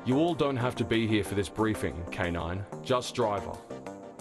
You all don't have to be here for this briefing, K9. Just Driver.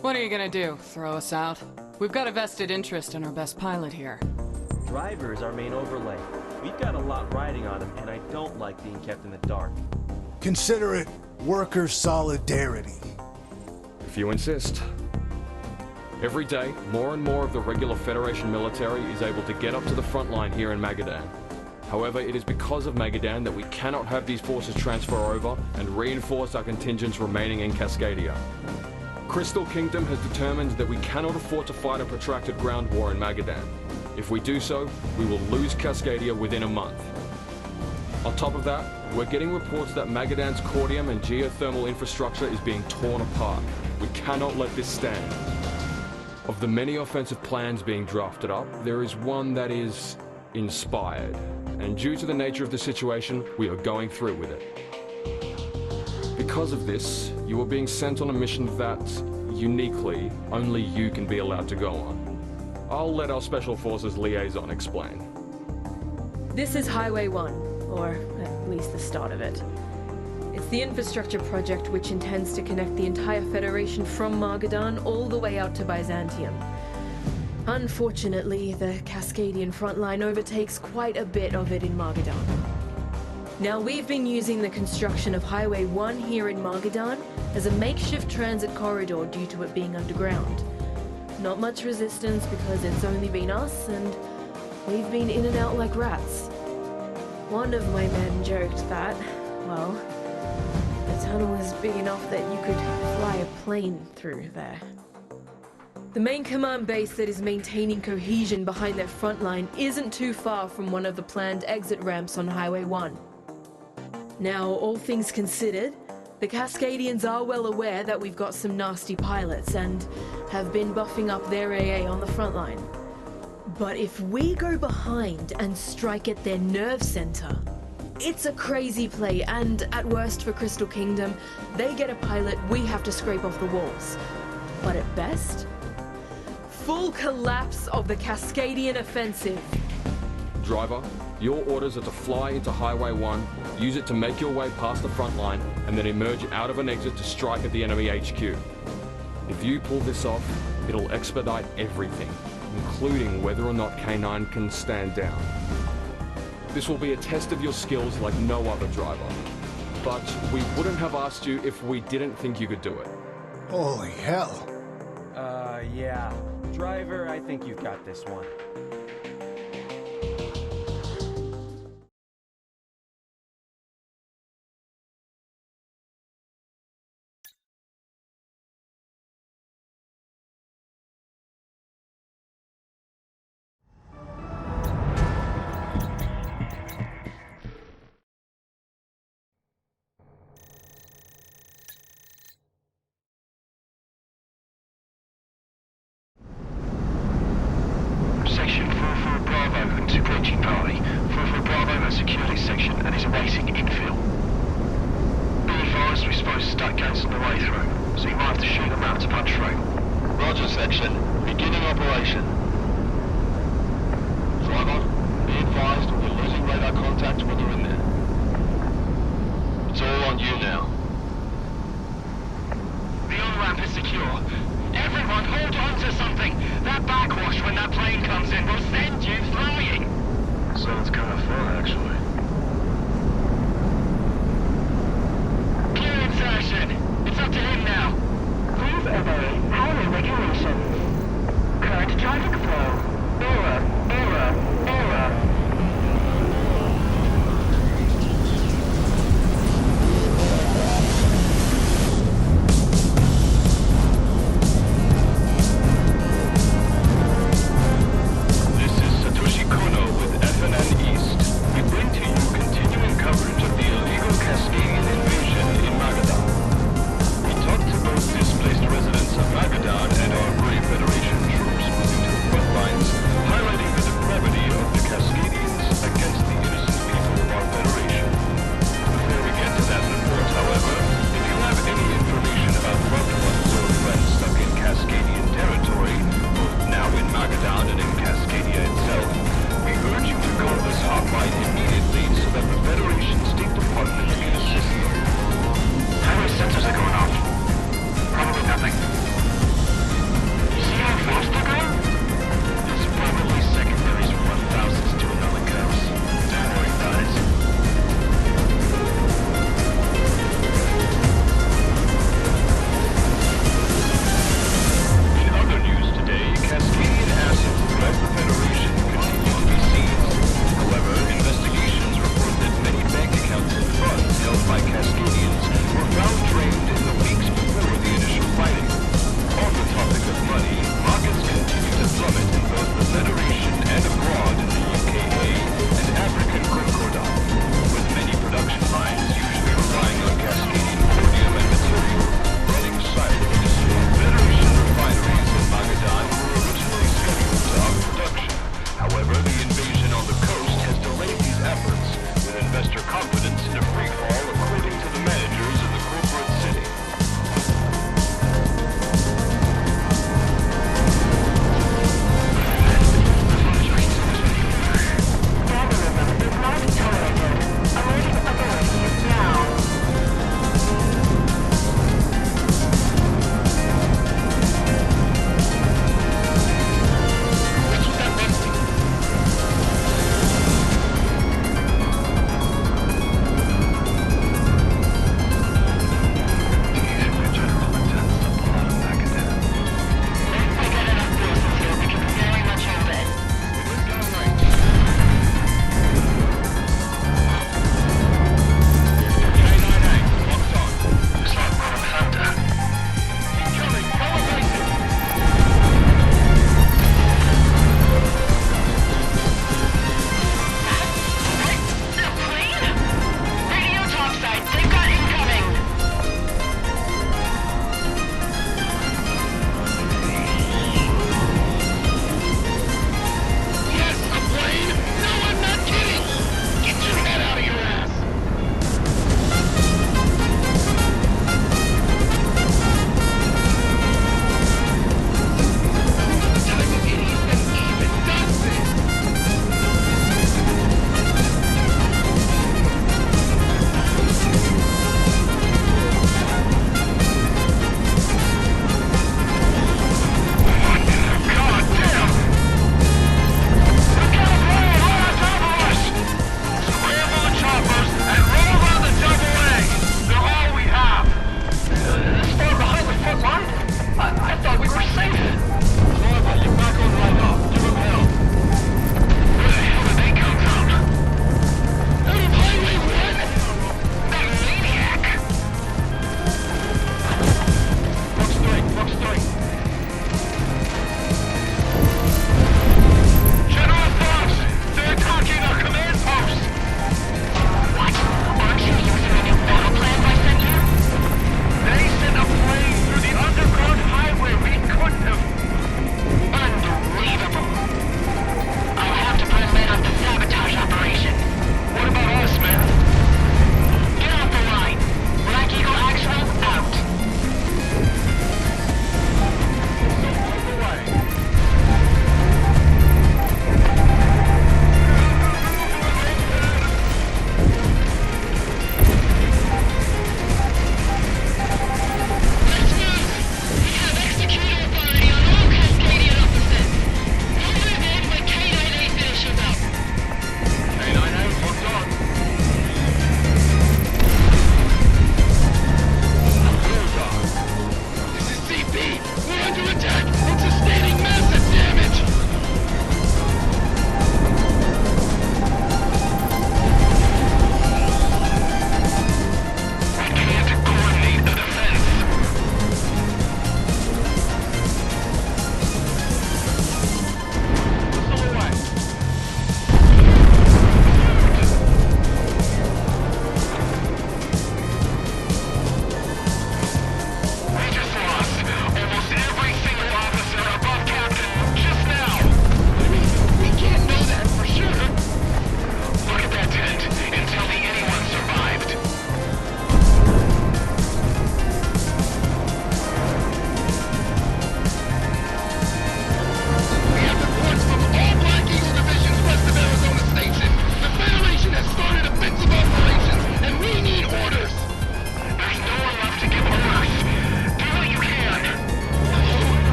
What are you gonna do? Throw us out? We've got a vested interest in our best pilot here. Driver is our main overlay. We've got a lot riding on him, and I don't like being kept in the dark. Consider it worker solidarity. If you insist. Every day, more and more of the regular Federation military is able to get up to the front line here in Magadan. However, it is because of Magadan that we cannot have these forces transfer over and reinforce our contingents remaining in Cascadia. Crystal Kingdom has determined that we cannot afford to fight a protracted ground war in Magadan. If we do so, we will lose Cascadia within a month. On top of that, we're getting reports that Magadan's cordium and geothermal infrastructure is being torn apart. We cannot let this stand. Of the many offensive plans being drafted up, there is one that is inspired, and due to the nature of the situation, we are going through with it. Because of this, you are being sent on a mission that, uniquely, only you can be allowed to go on. I'll let our Special Forces liaison explain. This is Highway 1, or at least the start of it. It's the infrastructure project which intends to connect the entire Federation from Magadan all the way out to Byzantium. Unfortunately, the Cascadian front line overtakes quite a bit of it in Magadan. Now, we've been using the construction of Highway 1 here in Magadan as a makeshift transit corridor due to it being underground. Not much resistance because it's only been us, and we've been in and out like rats. One of my men joked that, well, the tunnel is big enough that you could fly a plane through there. The main command base that is maintaining cohesion behind their front line isn't too far from one of the planned exit ramps on Highway 1. Now, all things considered, the Cascadians are well aware that we've got some nasty pilots and have been buffing up their AA on the front line. But if we go behind and strike at their nerve center, it's a crazy play, and at worst for Crystal Kingdom, they get a pilot we have to scrape off the walls. But at best, full collapse of the Cascadian offensive. Driver, your orders are to fly into Highway 1, use it to make your way past the front line, and then emerge out of an exit to strike at the enemy HQ. If you pull this off, it'll expedite everything, including whether or not K9 can stand down. This will be a test of your skills like no other, Driver. But we wouldn't have asked you if we didn't think you could do it. Holy hell. Yeah. Driver, I think you've got this one. Section 44 Bravo and two breaching party. 44 Bravo has secured its section and is awaiting infill. Be advised we're supposed to stack gates on the way through, so you might have to shoot them out to punch through. Roger, section. Beginning operation. Driver, be advised we're losing radar contact when you're in there. It's all on you now. The on-ramp is secure. Everyone hold on to something! That backwash when that plane comes in will send you flying! Sounds kind of fun, actually. Clear insertion! It's up to him now! Please obey highway regulations. Current traffic flow. Error. FNN East. We bring to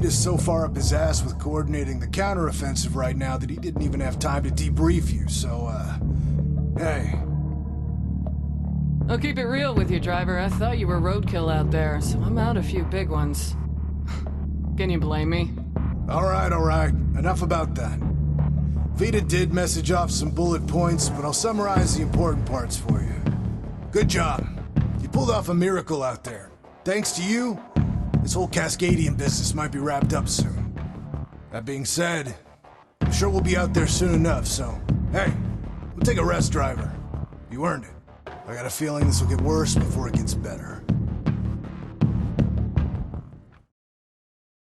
Vita's so far up his ass with coordinating the counteroffensive right now that he didn't even have time to debrief you, so, hey. I'll keep it real with you, driver. I thought you were roadkill out there, so I'm out a few big ones. Can you blame me? Alright. Enough about that. Vita did message off some bullet points, but I'll summarize the important parts for you. Good job. You pulled off a miracle out there. Thanks to you, this whole Cascadian business might be wrapped up soon. That being said, I'm sure we'll be out there soon enough, so, hey, we'll take a rest, driver. You earned it. I got a feeling this will get worse before it gets better.